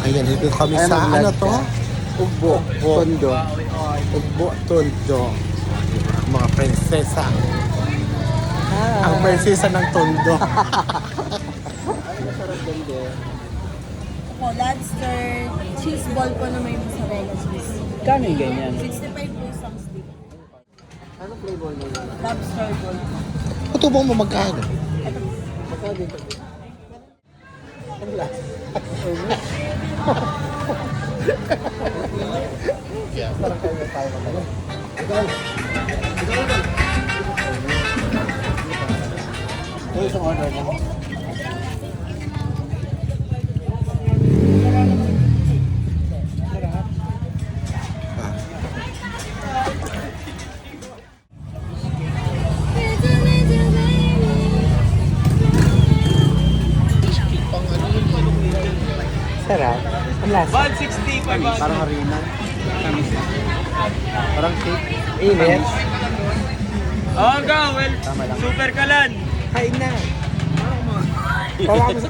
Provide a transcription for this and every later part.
Ayan, dito kami sa ano to? Ugbo. Tondo. Ugbo, Tondo. Diba? Mga prinsesa. Ang prinsesa ng Tondo. Po, lobster, cheese ball po na may mozzarella cheese. Kano yung ganyan? 65 po isang stick. Anong flavor mo yun? Lobster ball. Patubong mo magkano? Magkano dito? Ang last. Parang kayo tayo magaling. Ito isang order mo. Sarap. Ang lasa. 160 pa ba? Parang harina. Parang cake. Init. Oo ka, well, Tama lang. super kalan. Kain na. Pawa mo sa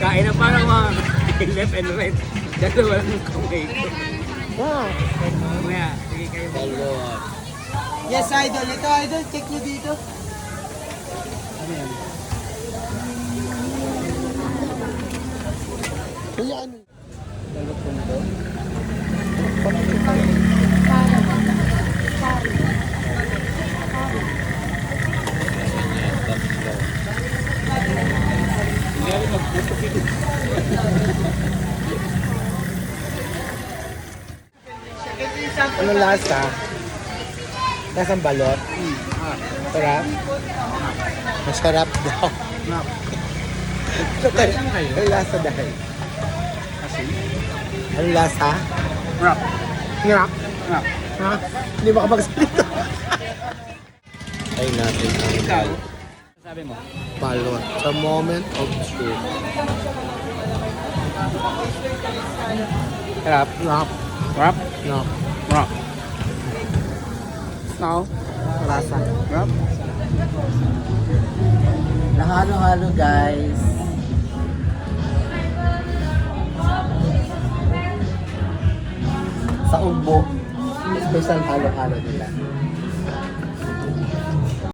Kain na parang mga left and right. Dalawa lang yung kamay ko. Wow. Mamaya, sige kayo. Balot. Yes, idol. Ito, idol. Check nyo dito. Ano yan? Kuya, ano? Balot po nito. Anong lasa? Lasang balot? Sarap? Masarap daw. Ang lasa dahil. Ang lasa? Wrap. Ngak. Wrap. Ha? Hindi makapagsalita. Ay natin Ikaw. ang Sabi mo? balot. The moment of truth. Wrap. Ngak. Wrap. Ngak. Wrap. Now, lasa. Wrap. Nahalo-halo, guys. Sa ugbo. Special halo-halo nila.